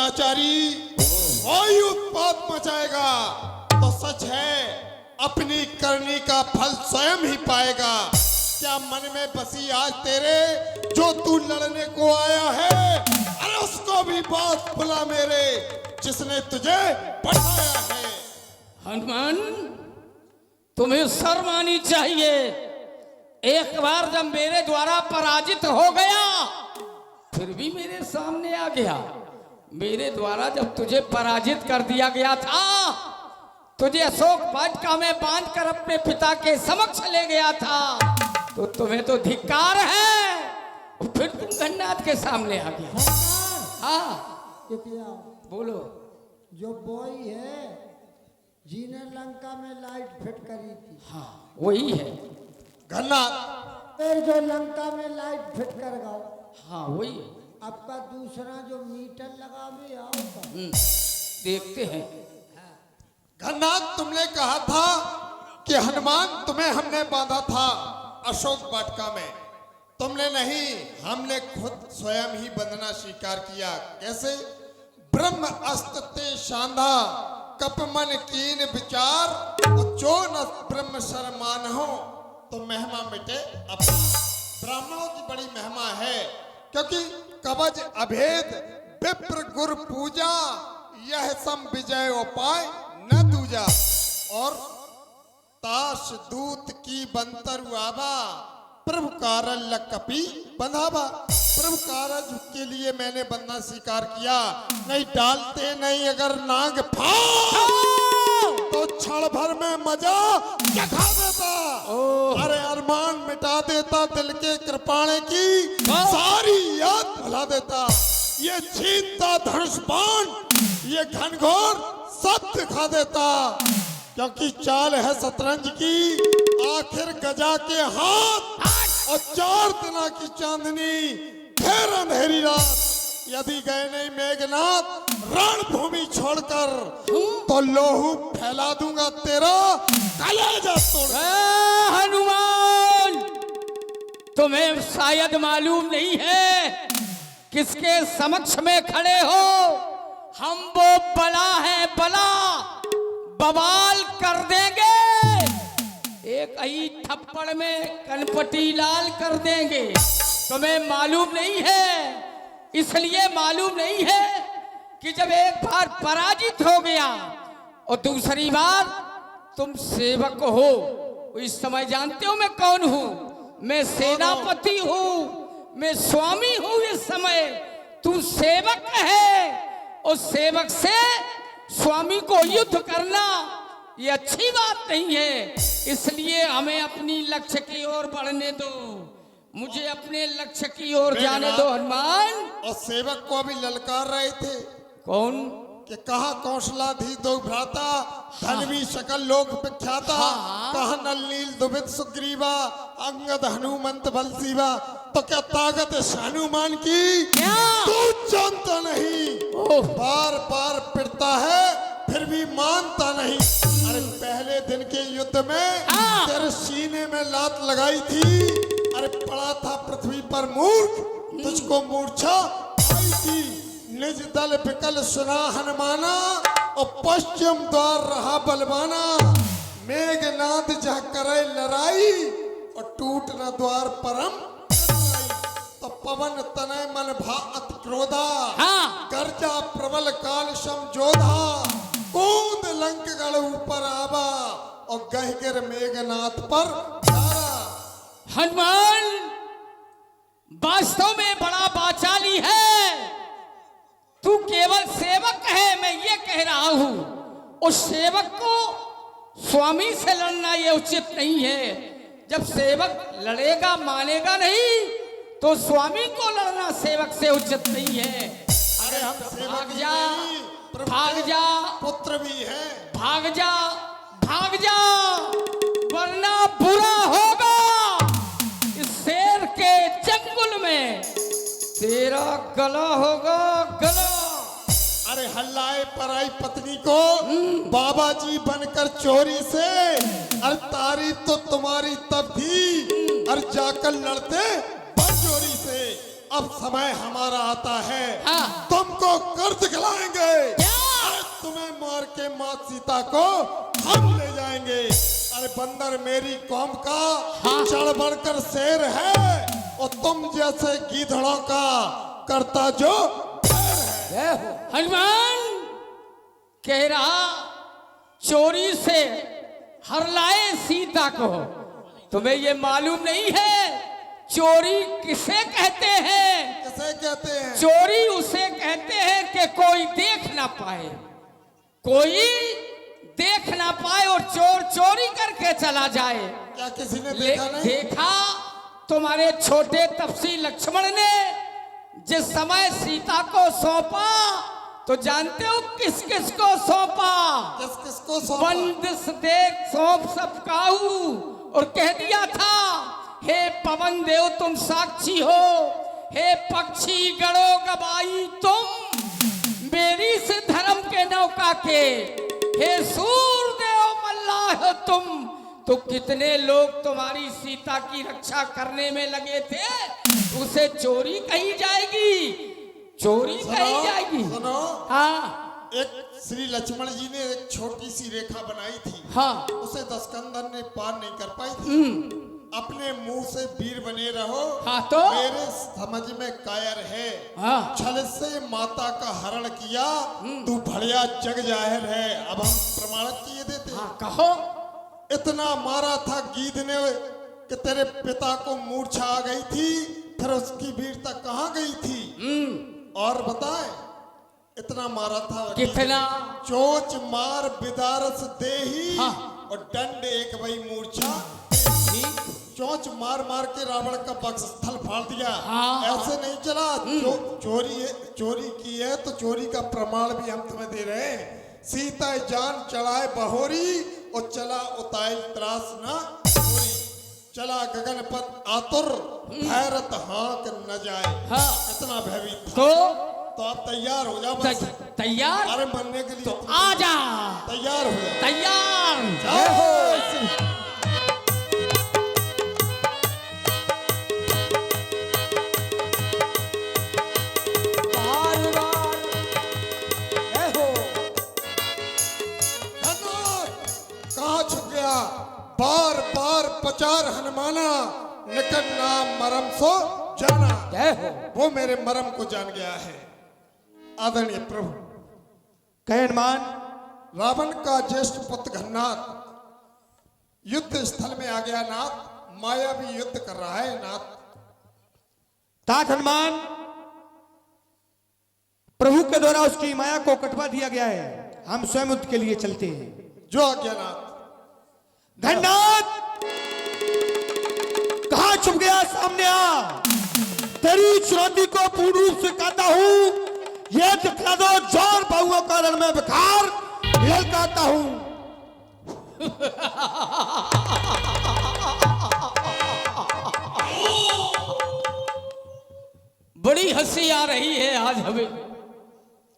दुराचारी कोई उत्पात मचाएगा तो सच है अपनी करनी का फल स्वयं ही पाएगा। क्या मन में बसी आज तेरे जो तू लड़ने को आया है, अरे उसको भी बात बुला मेरे जिसने तुझे पढ़ाया है। हनुमान, तुम्हें शर्म आनी चाहिए। एक बार जब मेरे द्वारा पराजित हो गया फिर भी मेरे सामने आ गया। मेरे द्वारा जब तुझे पराजित कर दिया गया था, तुझे अशोक वाटिका में बांधकर अपने पिता के समक्ष ले गया था, तो तुम्हें तो धिक्कार है। फिर तुम गन्नाथ के सामने आ गया। हाँ बोलो। जो बॉय है जिन्हें लंका में लाइट फिट करी थी, हाँ वही है गन्नाथ। फिर जो लंका में लाइट फिट कर गया, हाँ वही है। आपका दूसरा जो मीटर लगा भी आओ देखते हैं। गन्नाथ, तुमने कहा था कि हनुमान तुम्हें हमने बांधा था अशोक वाटिका में, तुमने नहीं, हमने खुद स्वयं ही बंधना स्वीकार किया। कैसे? ब्रह्म अस्त्र ते शांधा कप मन कीन विचार और जो न ब्रह्म शर्मान हो तो महिमा मिटे अपना। ब्राह्मणों की बड़ी महिमा है, क्योंकि कवच अभेद विप्र गुरु पूजा यह सम विजय उपाय न दूजा। और ताश दूत की बंतर आवा प्रभु कारज कपि बंधावा। प्रभु कारज के लिए मैंने बंधना स्वीकार किया। नहीं डालते नहीं अगर नाग तो क्षण भर में मजा चखा देता। अरे अरमान मिटा देता, दिल के कृपाणे की सारी याद भुला देता। ये छीनता धनुष बाण, ये घनघोर सब दिखा देता। क्योंकि चाल है शतरंज की, आखिर गजा के हाथ और 4 दिना की चांदनी फिर अंधेरी रात। यदि गए नहीं मेघनाथ रणभूमि छोड़कर तो लोहू फैला दूंगा तेरा कलेजा तोड़। हनुमान, तुम्हें शायद मालूम नहीं है किसके समक्ष में खड़े हो। हम वो बला है, बला बवाल कर देंगे। एक ही थप्पड़ में कनपटी लाल कर देंगे। तुम्हें मालूम नहीं है, इसलिए मालूम नहीं है कि जब एक बार पराजित हो गया और दूसरी बार तुम सेवक हो। इस समय जानते हो मैं कौन हूं? मैं सेनापति हूं, मैं स्वामी हूं। इस समय तू सेवक है और सेवक से स्वामी को युद्ध करना ये अच्छी बात नहीं है। इसलिए हमें अपनी लक्ष्य की ओर बढ़ने दो, मुझे अपने लक्ष्य की ओर जाने दो हनुमान। और सेवक को अभी ललकार रहे थे। कौन? कि कहा कौशलाधि दो भ्राता, धनवी सकल लोक विख्याता। कहा नल नील दुबित सुग्रीवा, अंगद हनुमंत बलसीवा। तो क्या ताकत है हनुमान की तू जानता नहीं? बार बार पिटता है फिर भी मानता नहीं। अरे पहले दिन के युद्ध में तेरे सीने में लात लगाई थी। अरे पड़ा था पृथ्वी पर मूर्ख, तुझको मूर्छा आई थी। निज दल विकल सुना हनुमाना और पश्चिम द्वार रहा बलवाना। मेघनाद जह करे लड़ाई और टूट न द्वार परम। तो पवन तनय मन भा अति क्रोधा, गर्जा प्रबल काल सम जोधा। कूद लंक गढ़ ऊपर आवा और गहगिर मेघनाथ पर डारा। हनुमान वास्तव में बड़ा बाचाली है। तू केवल सेवक है, मैं ये कह रहा हूं। उस सेवक को स्वामी से लड़ना ये उचित नहीं है। जब सेवक लड़ेगा मानेगा नहीं तो स्वामी को लड़ना सेवक से उचित नहीं है। अरे हम भाग जा, भाग जा, पुत्र भी है। भाग जा, भाग जा, वरना बुरा होगा। इस शेर के चंगुल में तेरा गला होगा, गला। अरे हल्लाए पराई पत्नी को बाबा जी बनकर चोरी से। अरे तारीफ तो तुम्हारी तब थी, अरे जाकर लड़ते बंजोरी से। अब समय हमारा आता है, हाँ। तुमको कर दिखलाएंगे। अरे तुम्हें मार के माँ सीता को हम ले जाएंगे। अरे बंदर मेरी कौम का हाँ। चढ़ बढ़कर शेर है, और तुम जैसे गीदड़ों का करता जो जय हो। हनुमान कह रहा चोरी से हर लाए सीता को। तुम्हें ये मालूम नहीं है चोरी किसे कहते हैं? कैसे कहते हैं? चोरी उसे कहते हैं कि कोई देख ना पाए, कोई देख ना पाए और चोर चोरी करके चला जाए। क्या किसी ने देखा नहीं? देखा तुम्हारे छोटे तपसी लक्ष्मण ने जिस समय सीता को सौंपा, तो जानते हो किस किस को सौंपा? किस किसको सौंपा? बंदिश देख सौंप सब काहू, और कह दिया था हे पवन देव तुम साक्षी हो, हे पक्षी गणो गवाई तुम मेरी से धर्म के नौका के, हे सूर्यदेव मल्लाह हो तुम। तो कितने लोग तुम्हारी सीता की रक्षा करने में लगे थे, उसे चोरी कही जाएगी, चोरी कही जाएगी। सुनो, हाँ एक श्री लक्ष्मण जी ने एक छोटी सी रेखा बनाई थी, हाँ उसे दस्कंदर ने पार नहीं कर पाई थी। अपने मुंह से वीर बने रहो, हाँ तो मेरे समझ में कायर है। हाँ छल से माता का हरण किया, तू भड़िया जग जाहिर है। अब हम प्रमाणित किए देते। हाँ कहो। इतना मारा था गीध ने कि तेरे पिता को मूर्छा आ गई थी, फिर उसकी वीरता कहाँ गई थी? और बताए इतना मारा था कितना? चोच मार बिदारस देही, हाँ। और दंड एक वही मूर्छा। चोच मार मार के रावण का वक्षस्थल फाड़ दिया। हाँ। ऐसे नहीं चला। चोरी की है तो चोरी का प्रमाण भी हम तुम्हें दे रहे हैं। सीता जान चढ़ाए बहोरी, और चला उताइल त्रास ना चोरी। चला गगन पर आतुर, भैरत हाँक न जाए। हाँ। इतना भयभीत था। तो आप तैयार हो जाओ बस। तैयार? अरे मरने के लिए तो आ जा। तैयार हो जाओ। तैयार। जाओ। जय हो। कहाँ छुप गया? बार बार पचार हनुमाना, निकट नाम मरम सो जाना। जय हो। वो मेरे मरम को जान गया है। आदरणीय प्रभु, कहे हनुमान। रावण का ज्येष्ठ पुत्र घननाथ युद्ध स्थल में आ गया। नाथ माया भी युद्ध कर रहा है। नाथ तात हनुमान, प्रभु के द्वारा उसकी माया को कटवा दिया गया है। हम स्वयं युद्ध के लिए चलते हैं। जो आज्ञा नाथ। घननाथ कहाँ छुप गया? सामने आ। तेरी चुनौती को पूर्ण रूप से कहता हूँ। ये दिखला दो जोर बहुओं का रण में बिखार ललकाता हूँ। बड़ी हंसी आ रही है आज हमें।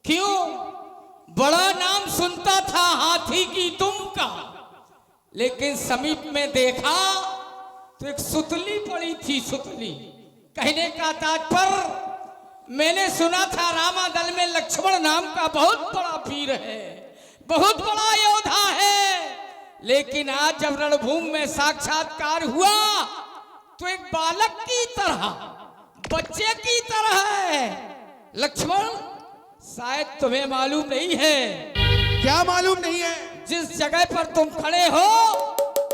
क्यों? बड़ा नाम सुनता था हाथी की तुम का, लेकिन समीप में देखा तो एक सुतली पड़ी थी। सुतली कहने का तात्पर्य, मैंने सुना था रामादल में लक्ष्मण नाम का बहुत बड़ा वीर है, बहुत बड़ा योद्धा है, लेकिन आज जब रणभूमि में साक्षात्कार हुआ तो एक बालक की तरह, बच्चे की तरह है। लक्ष्मण, शायद तुम्हें मालूम नहीं है। क्या मालूम नहीं है? जिस जगह पर तुम खड़े हो,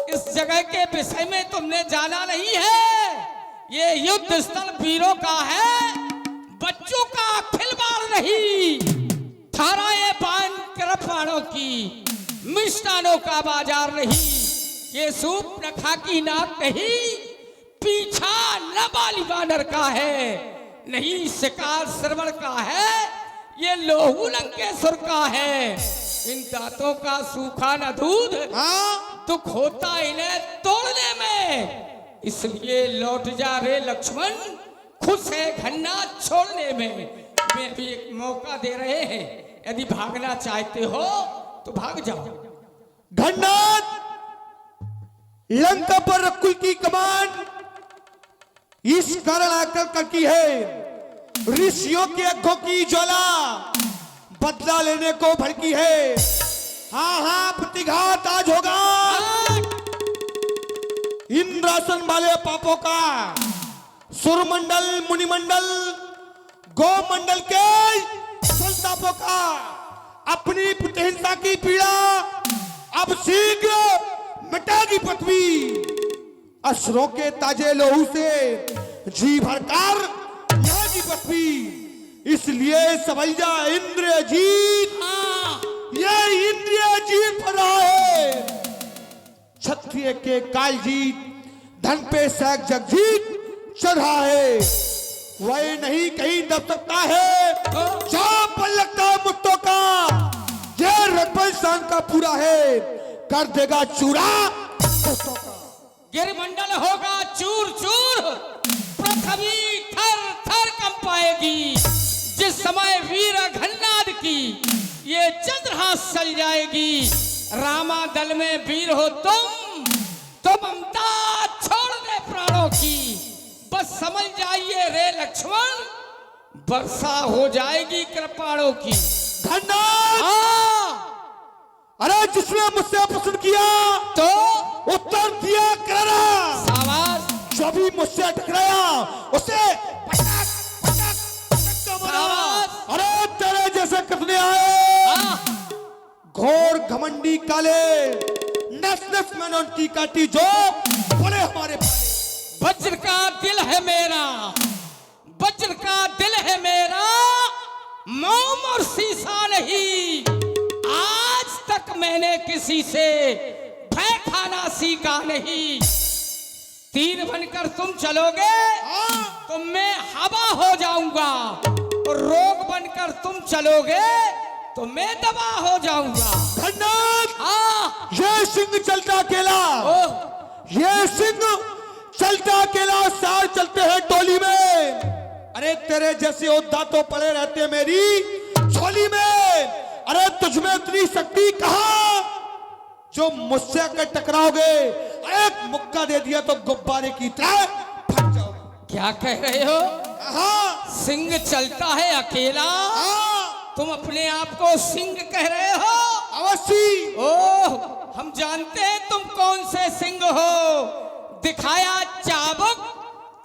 इस जगह के विषय में तुमने जाना नहीं है। ये युद्ध स्थल वीरों का है, बच्चों का खिलवाड़ नहीं। थारा ये बाण कृपाणों की, मिष्टानों का बाजार नहीं। ये सूप नखा की नाक नहीं, पीछा न बाली बानर का है, नहीं शिकार श्रवण का है, ये लोहू लंकेश्वर का है। इन दांतों का सूखा न दूध, दुख होता इन्हें तोड़ने में। इसलिए लौट जा रे लक्ष्मण, खुश है घननाथ छोड़ने में। मैं भी एक मौका दे रहे हैं, यदि भागना चाहते हो तो भाग जाओ। घननाथ, लंका पर रकुल की कमान इस कारण आकर की है ऋषियों के आंखों की ज्वाला बदला लेने को भड़की है। हाँ हाँ, प्रतिघात आज होगा इंद्रासन वाले पापों का। सुरमंडल, मुनिमंडल, गोमंडल के संतापों का। अपनी प्रतिहिंसा की पीड़ा अब शीघ्र मिटेगी पृथ्वी। अश्रों के ताजे लोहू से जी भरकर की पृथ्वी। इसलिए समझा इंद्रिय जीत, ये इंद्रिय जीत पर रहा है। क्षत्रिय के काल जीत, धन पे सैक जग जीत चढ़ा है। वह नहीं कहीं दब सकता है जहां पर लगता है मुट्ठों का। ये रत्न शान का पूरा है, कर देगा चूरा मुट्ठों का। गिरमंडल होगा चूर चूर, पृथ्वी थर थर कंपाएगी। जिस समय वीर घन्नाद की ये चंद्रहास चल जाएगी। रामा दल में वीर हो तुम ममता छोड़ दे प्राणों की। बस समझ जाइए रे लक्ष्मण, वर्षा हो जाएगी कृपाणों की। घन्नाद, अरे जिसने मुझसे प्रश्न किया तो उत्तर दिया करारा। शाबाश, जो भी मुझसे टकराया उसे पटक पटक पटक मारा। अरे तेरे जैसे कितने आए घोर घमंडी काले, नस नस मैंने उनकी काटी जो बोले हमारे पाले। वज्र का दिल है मेरा, वज्र का दिल है मेरा, मोम और शीशा नहीं। आज तक मैंने किसी से भय खाना सीखा नहीं। तीर बनकर तुम चलोगे तो मैं हवा हो जाऊंगा, और रोग बनकर तुम चलोगे तो मैं दवा हो जाऊंगा। घन्नाद, ये सिंह चलता अकेला, ये सिंह चलता अकेला, सार चलते हैं टोली में। अरे तेरे जैसे योद्धा तो पड़े रहते मेरी झोली में। अरे तुझमें इतनी शक्ति कहां जो मुझसे अगर टकराओगे, एक मुक्का दे दिया तो गुब्बारे की तरह फट जाओगे। क्या कह रहे हो? हाँ सिंह चलता है अकेला, हाँ, तुम अपने आप को सिंह कह रहे हो? अवश्य। ओह, हम जानते हैं तुम कौन से सिंह हो। दिखाया चाबुक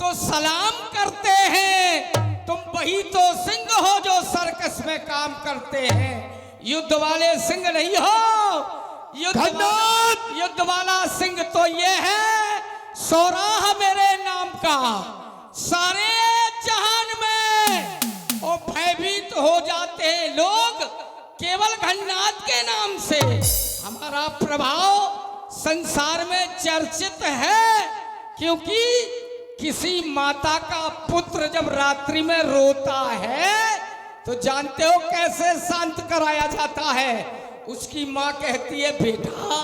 तो सलाम करते हैं। तुम वही तो सिंह हो जो सर्कस में काम करते हैं। युद्ध वाले सिंह नहीं हो। युद्ध वाला सिंह तो ये है सौराह मेरे नाम का। सारे जहान में और भयभीत हो जाते हैं लोग केवल घन्नाद के नाम से। हमारा प्रभाव संसार में चर्चित है, क्योंकि किसी माता का पुत्र जब रात्रि में रोता है तो जानते हो कैसे शांत कराया जाता है। उसकी माँ कहती है बेटा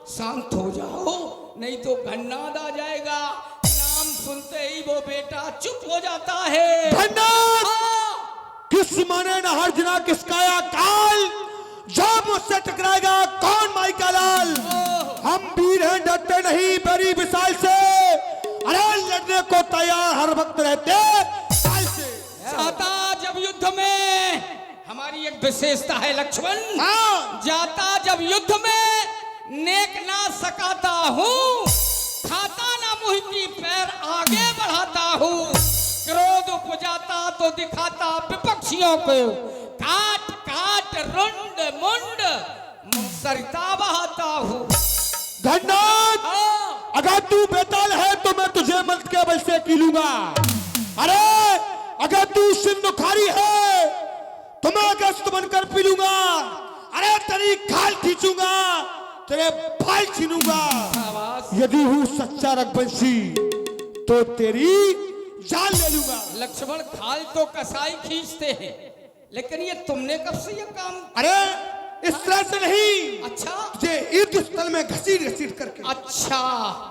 शांत हो जाओ, नहीं तो घन्नाद आ जाएगा। नाम सुनते ही वो बेटा चुप हो जाता है। घन्नाद, किस माने न हर जना किसकाया काल, जब मुझसे टकराएगा कौन माई का लाल। हम वीर हैं, डरते नहीं बड़ी विशाल से। अरे लड़ने को तैयार हर वक्त रहते काल से। जाता जब युद्ध में, हमारी एक विशेषता है लक्ष्मण, जाता जब युद्ध में नेक ना सकाता हूँ, खाता ना मुंह की पैर आगे बढ़ाता हूँ। क्रोध उपजाता तो दिखाता विपक्षियों को, काट काट रुंड मुंड सरिता बहाता हूँ। घन्नाद, अगर तू बेताल है तो मैं तुझे मंत्र के बल से कीलूंगा। अरे अगर तू सिंधुखारी है तो मैं अगस्त बनकर पी लूंगा। अरे तेरी खाल खींचूंगा, तेरे बाल छीनूंगा। यदि हूँ सच्चा रघुवंशी तो तेरी जान ले लूंगा। लक्ष्मण, खाल तो कसाई खींचते हैं, लेकिन ये तुमने कब से ये काम? अरे इस तरह से नहीं। अच्छा, ये युद्ध स्थल में घसीट घसीट करके। अच्छा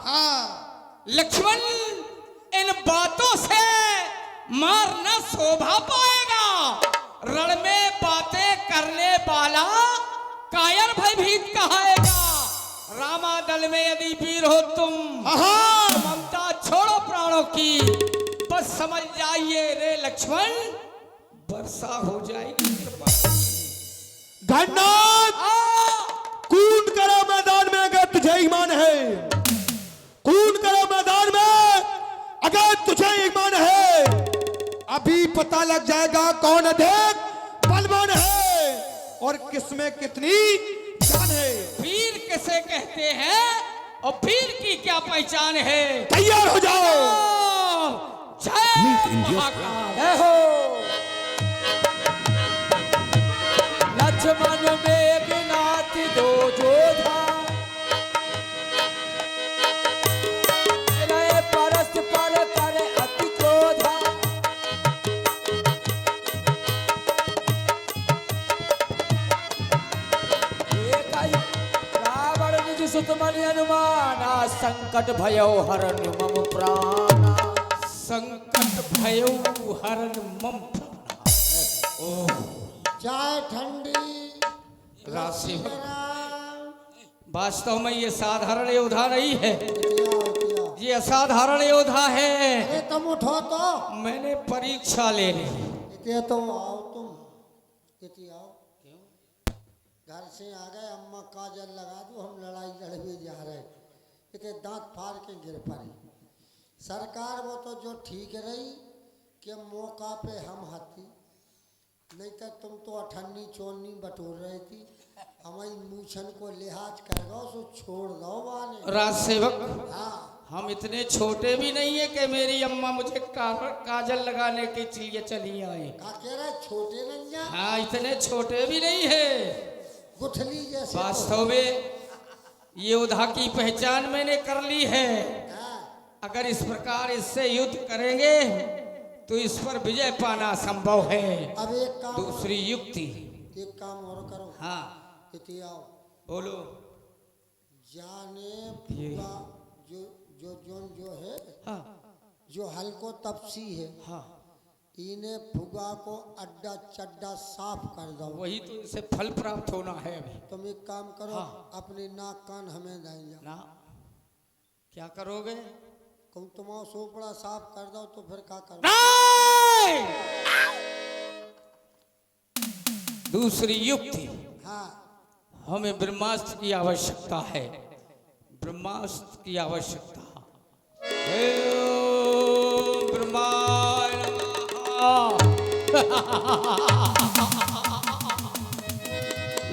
हाँ लक्ष्मण, इन बातों से मार न शोभा पाएगा। रण में बातें करने वाला कायर भयभीत कहाएगा। रामा दल में यदि वीर हो तुम, ममता छोड़ो प्राणों की। बस समझ जाइए रे लक्ष्मण, वर्षा हो जाएगी कृपा। घननाथ कूद करो मैदान में अगर तुझे ईमान है, कूद करो मैदान में अगर तुझे ईमान है। अभी पता लग जाएगा कौन अधिक बलवान है और किसमें कितनी जान है। वीर किसे कहते हैं और वीर की क्या पहचान है। तैयार हो जाओ। जय महाकाल। जय हो लक्ष्मण मेघनाथ दो जोधा नए परस्पर करे अति क्रोधा। एकाई रावण निज सुत मन हनुमाना संकट भयो हरण मम प्राणा। संकट भयो हरण मम प्राणा। चाय ठंडी राशि राम। वास्तव में ये साधारण योद्धा नहीं है, किया। ये असाधारण योद्धा है। अरे तुम उठो तो मैंने परीक्षा ले ली। इतने तुम आओ तुम इतने आओ। घर से आ गए अम्मा काजल लगा दो हम लड़ाई लड़ने जा रहे। इतने दांत फाड़ के गिर पड़े। सरकार वो तो जो ठीक रही कि मौका पे हम हती, नहीं तो तुम तो अठन्नी चोन्नी बटोर रही थी। हमारी मूछन को लिहाज कर दो सो छोड़ दो वाले। राज सेवक हाँ हम इतने छोटे भी नहीं है कि मेरी अम्मा मुझे काजल लगाने के लिए चली आए। का कह रहा है छोटे नंजा हाँ इतने छोटे भी नहीं है। गुठली जैसे वास्तव में योद्धा की पहचान मैंने कर ली है। हाँ, अगर इस प्रकार इससे युद्ध करेंगे तो इस पर विजय पाना संभव है। अब एक काम दूसरी युक्ति। एक काम और करो। हाँ इति आओ बोलो। जाने ये। पूरा जो जो जो जो है हाँ जो हल्को तपसी है हाँ इन्हें फुगा को अड्डा चड्डा साफ कर दो। वही तो इसे फल प्राप्त होना है अभी। तुम एक काम करो हाँ। अपने नाक कान हमें देंगे ना क्या करोगे। तुम तुम्हारा सोपड़ा साफ कर दो तो फिर क्या करो। नहीं! दूसरी युक्ति। हाँ हमें ब्रह्मास्त्र की आवश्यकता है। ब्रह्मास्त्र की आवश्यकता। हे ओम ब्रह्माय नमः।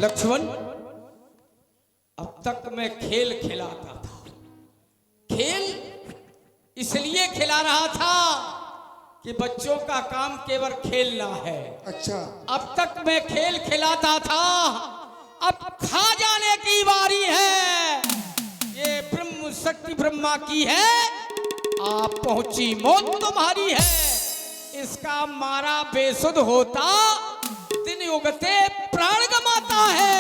लक्ष्मण अब तक मैं खेल खिलाता था। खेल इसलिए खिला रहा था कि बच्चों का काम केवल खेलना है। अच्छा अब तक मैं खेल खिलाता था, अब खा जाने की बारी है। ये ब्रह्म शक्ति ब्रह्मा की है, आप पहुंची मौत तुम्हारी है। इसका मारा बेसुध होता दिन उगते प्राण गमाता है,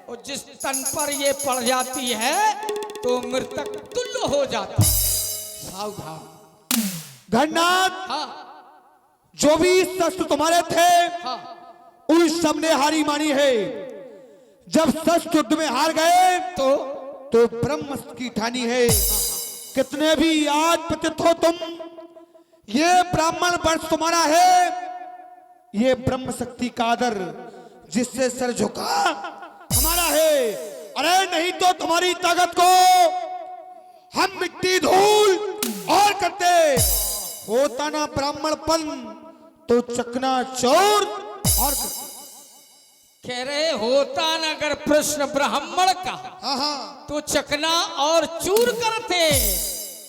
और जिस तन पर ये पड़ जाती है तो मृतक तुल्य हो जाता। सावधान। घननाथ हाँ जो भी शस्त्र तुम्हारे थे हाँ उन सब ने हारी मानी है। जब शस्त्र युद्ध में हार गए तो ब्रह्मास्त्र की ठानी है। कितने भी आज पतित हो तुम, ये ब्राह्मण वंश तुम्हारा है। ये ब्रह्म शक्ति का आदर जिससे सर झुका हमारा है। अरे नहीं तो तुम्हारी ताकत को हम मिट्टी धूल और करते। होता ना ब्राह्मणपन तो चकना चौर और करते। कह रहे होता न अगर प्रश्न ब्राह्मण का हाँ हाँ तो चकना और चूर करते,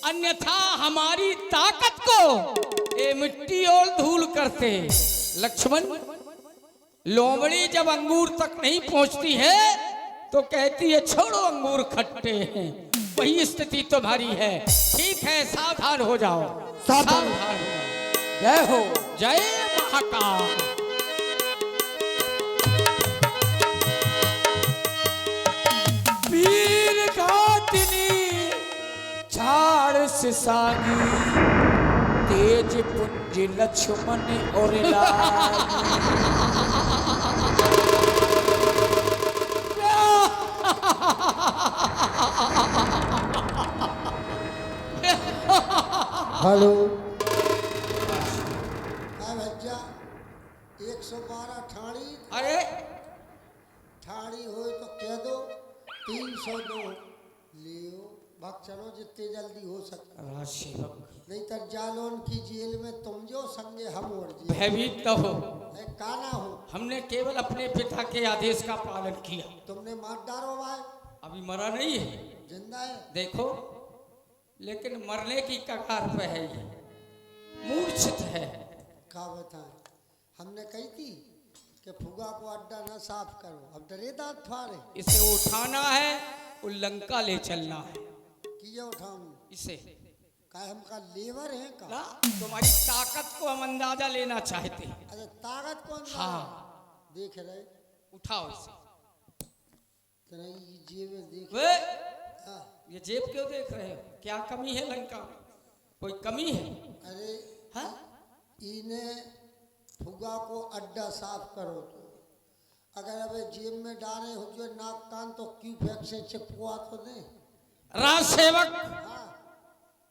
अन्यथा हमारी ताकत को ये मिट्टी और धूल करते। लक्ष्मण लोमड़ी जब अंगूर तक नहीं पहुंचती है तो कहती है छोड़ो अंगूर खट्टे हैं। वही स्थिति तुम्हारी है। ठीक है सावधान हो जाओ। सावधान। हो जाओ। जय हो जय महाकाल। वीर घातिनी झाड़ से सागी तेज पुंज लक्ष्मण और लागी। हेलो भैया 112 ठाणी अरे ठाणी हो तो कह दो 302 लियो भाग चलो जितने जल्दी हो सके राजसेवक नहीं तो जालोन की जेल में तुम जो संगे हम और जी भयभीत न हो, काना हो हमने केवल अपने पिता के आदेश का पालन किया। तुमने मार डारो भाई अभी मरा नहीं है, जिंदा है देखो, लेकिन मरने की कगार पे है ये, मूर्छित है। का बताएं हमने कही थी कि फुगा को अड्डा ना साफ करो, अब डरे दांत फाड़े। इसे उठाना है और लंका ले चलना है। किया उठाऊं इसे का हम का लेवर है का ना, तुम्हारी ताकत को हम अंदाजा लेना चाहते हैं। अच्छा ताकत कौन हाँ देख रहे उठाओ इसे। तेरा ये जेब देख वे हाँ, ये जेब क्यों देख रहे हो? क्या कमी है लंका में? कोई कमी है? अरे हाँ? इन्हें फुगा को अड्डा साफ करो तो अगर अब जेब में डाले हो जो नाक कान तो क्यों फेंक से चिपकुआ तो दे। राज सेवक, हाँ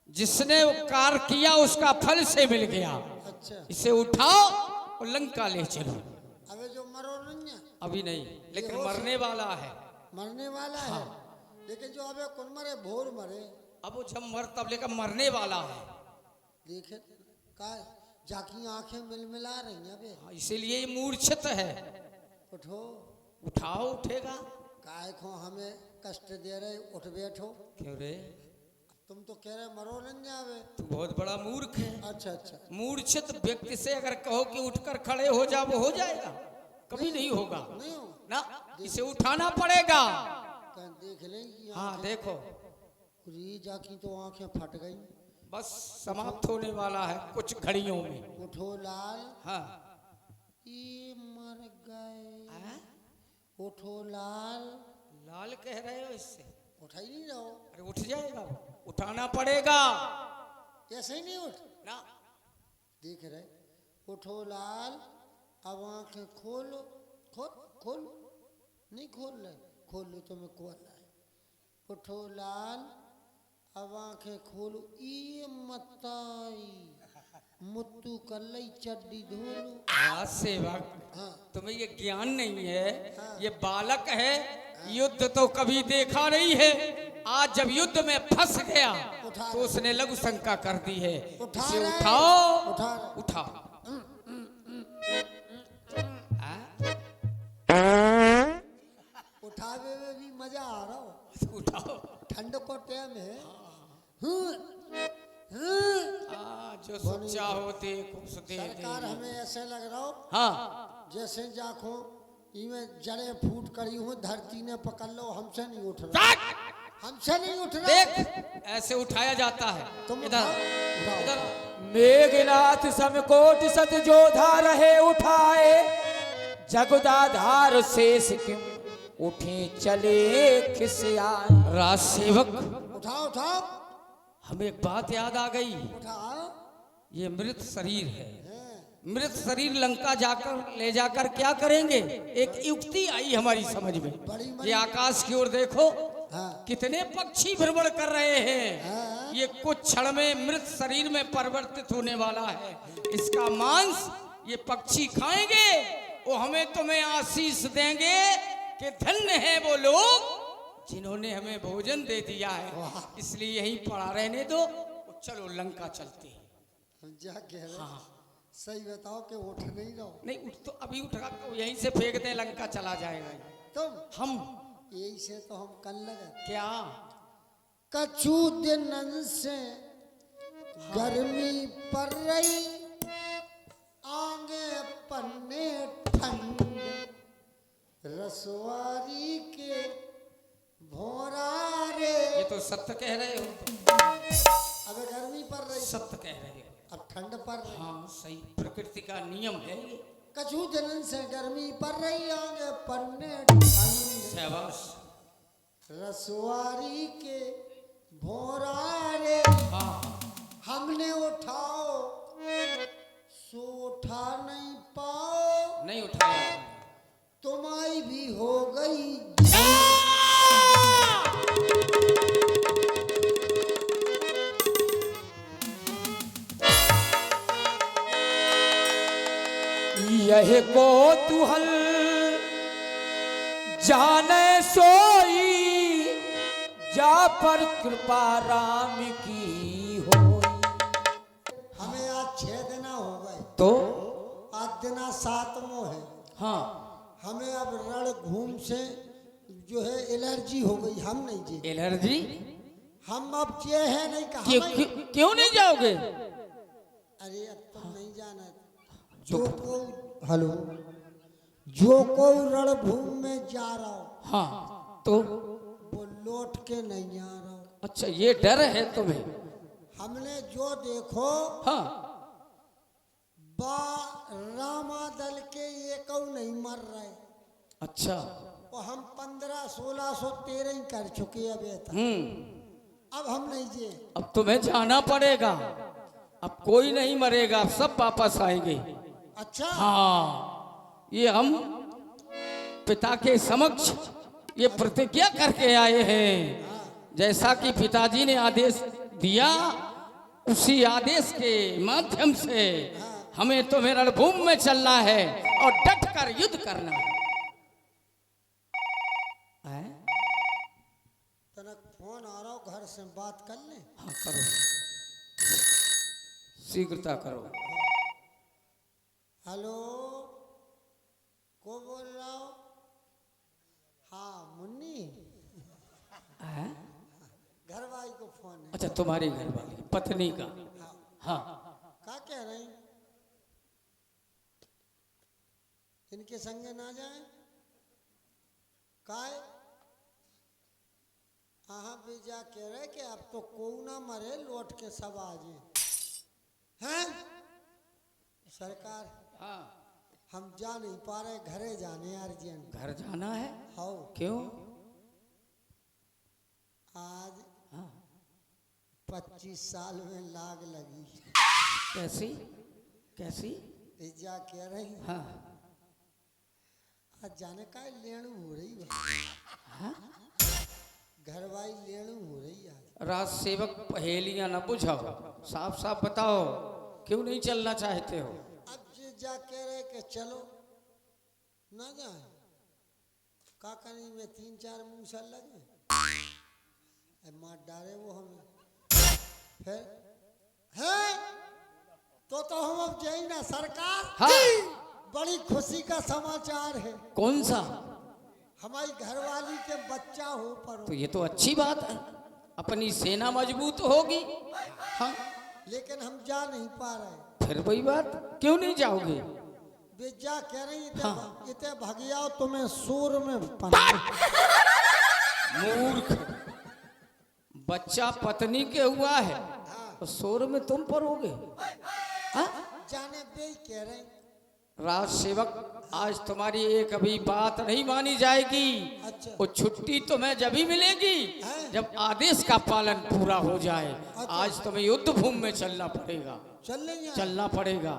जिसने उपकार किया उसका फल से मिल गया। अच्छा इसे उठाओ और लंका ले चलो। अबे जो मरो नहीं है अभी नहीं, लेकिन मरने वाला है। मरने वाला है लेकिन जो अबे कौन मरे भोर मरे अब वो जब मर तब लेकर मरने वाला है। देखे का जाकी आंखें मिलमिला रही हैं अबे हाँ, इसीलिए ये मूर्छित है। उठो उठाओ, उठेगा काय को हमें कष्ट दे रहे उठ बैठो। क्यों रे? तुम तो कह रहे मरो नहीं जावे। तू बहुत बड़ा मूर्ख है। अच्छा अच्छा मूर्छित व्यक्ति से अगर कहो कि उठकर खड़े हो जा, वो हो जाएगा? कभी नहीं होगा नहीं हो ना, इसे उठाना पड़ेगा। कहीं देख लें हाँ देखो, पूरी जाकी तो आंखें फट गई। बस समाप्त होने वाला है कुछ घड़ियों में। उठो लाल हाँ ये मर गए। हाँ? उठो लाल लाल कह रहे हो इससे? उठा ही नहीं रहो अरे उठ जाएगा वो, उठाना पड़ेगा ऐसे ही नहीं उठ ना। देख रहे उठो लाल अब आंखें खोलो खोल खोल नहीं खोल रहे खोल लो तो मैं खोल रहा है। उठो लाल अब आंखें खोलो ये मताई मुत्तू कर लई चड्डी धोलो। राज सेवक, हाँ तुम्हें ये ज्ञान नहीं है। हाँ। ये बालक है, युद्ध तो कभी देखा नहीं है। आज जब युद्ध में फंस गया उठा तो उसने लघु शंका कर दी है। उठा इसे रहे। उठाओ, उठा रहे। उठाओ। हाँ? उठावे में भी मजा आ रहा हो। उठाओ। ठंड को टाइम है। जो सोचा हो देखो दे सरकार दे। हमें ऐसे लग रहा हो हाँ जैसे जाखो इनमें जड़े फूट करी हूँ धरती ने पकड़ लो। हमसे नहीं उठ रहा जाग! हमसे नहीं उठ रहा। देख ऐसे उठाया जाता है। तुम इधर उठाओ। इधर मेघनाथ समकोट सत जोधा रहे उठाए, जगदाधार शेष किम उठे चले खिसियाए। राज सेवक, उठाओ उठाओ हमें एक बात याद आ गई। उठाओ। ये मृत शरीर है। हैं, मृत शरीर लंका जाकर ले जाकर क्या करेंगे? एक युक्ति आई हमारी समझ में। बड़ी ये आकाश की ओर देखो, हाँ कितने पक्षी भ्रमण कर रहे हैं। हाँ। ये कुछ क्षण में मृत शरीर में परिवर्तित होने वाला है। इसका मांस ये पक्षी खाएंगे, वो हमें तुम्हें आशीष देंगे कि धन्य है वो लोग जिन्होंने हमें भोजन दे दिया है। इसलिए यहीं पड़ा रहने दो, चलो लंका चलते हैं। हम जा कह रहे हाँ सही बताओ कि उठ नहीं रहो नहीं उठ तो अभी उठा तो यहीं से फेंक दे, लंका चला जाएगा। तुम हम यही से तो हम कल लगे क्या कछु दिन से गर्मी पड़ रही आगे पन्ने ठंड रसवारी के भोरा रे। ये तो सत्य कह रहे हो, अब गर्मी पड़ रही सत्य कह रहे हो। अब ठंड पड़ रही। हाँ सही, प्रकृति का नियम है ये। कछु दिन से गर्मी पड़ रही आगे पन्ने ठंड शाबाश। रसवारी के भोरा रे। हाँ हमने उठाओ सो उठा नहीं पाओ नहीं उठाया। तुम्हारी भी हो गई। यह को तुहल जाने सोई, जा पर कृपा राम की हो। हमें आज 6 दिन हो गए, तो आज दिना 7वां है। हाँ, हमें अब रण घूम से जो है एलर्जी हो गई, हम नहीं जी। एलर्जी? हम अब ये है नहीं कहा। क्यों नहीं जाओगे? अरे अब तुम नहीं जाना। जो को हेलो, जो को रणभूमि में जा रहा हो, हाँ, तो वो लौट के नहीं आ रहा हो। अच्छा, ये डर है तुम्हें? हमने जो देखो, हाँ, बा रामा दल के ये कौ नहीं मर रहे। अच्छा। और हम 1500-1613 ही कर चुके अभी तक। अब हम नहीं जे। अब तुम्हें जाना पड़ेगा। अब कोई नहीं मरेगा, अब सब वापस आएंगे। अच्छा, हाँ, ये हम पिता के समक्ष ये प्रतिज्ञा करके आए हैं। जैसा कि पिताजी ने आदेश दिया, उसी आदेश के माध्यम से हमें तुम्हें रणभूमि में चलना है और डट कर युद्ध करना है। तनक फोन आ रहा हो, घर से बात कर ले। हाँ, करो, शीघ्रता करो। हेलो, को बोल रहा हो? हाँ, मुन्नी। घरवाली को फोन है। अच्छा, तुम्हारी घरवाली पत्नी का? हाँ, क्या कह रही? इनके संगे ना जाए? काय? हाँ बीजा कह रहे कि अब तो को ना मरे, लौट के सब आ जाए। हैं? सरकार, हाँ, हम जा नहीं पा रहे, घरे जाने अर्जेंट। घर जाना है? हाउ, क्यों? आज हाँ, 25 साल में लाग लगी। कैसी? कैसी? बीजा कह रही, हाँ, आज जाने का लेणू हो रही है। हाँ? घरवाई लेणू हो रही है आज। राज सेवक पहेलियां न बुझाओ, साफ साफ बताओ, क्यों नहीं चलना चाहते हो? अब जे जा कह रहे कि चलो ना जाए, काकनी में 3-4 मूसल लगे, मार डाले वो हमें। फिर है तो हम अब जाए ना सरकार। हाँ। बड़ी खुशी का समाचार है। कौन सा? हमारी घरवाली के बच्चा हो पर तो ये तो अच्छी बात है, अपनी सेना मजबूत होगी। हाँ, लेकिन हम जा नहीं पा रहे। फिर वही बात, क्यों नहीं जाओगे? बेजा कह रही हाँ। इतने भगिया तुम्हें सूर में मूर्ख, बच्चा पत्नी के हुआ है तो शोर में तुम परोगे? हाँ? जाने बे कह रहे। राज सेवक, आज तुम्हारी एक अभी बात नहीं मानी जाएगी। अच्छा। वो छुट्टी तुम्हें जब ही मिलेगी जब आदेश का पालन पूरा हो जाए। अच्छा। आज तुम्हें युद्ध भूमि में चलना पड़ेगा, चल लेंगे। चलना पड़ेगा।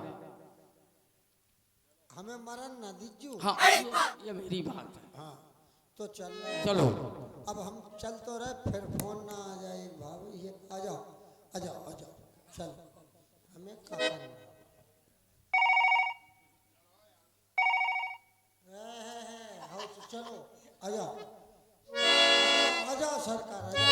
हमें मरण न दीजू। हाँ, ये मेरी बात है। हाँ, तो चल रहे। चलो। अब हम चल तो रहे, फिर फोन ना आ जाए भाभी, ये आ जाओ आ जाओ आ जाओ, चल हमें क्या करना है? हाँ तो चलो आ जाओ आ जाओ सरकार आ जाओ।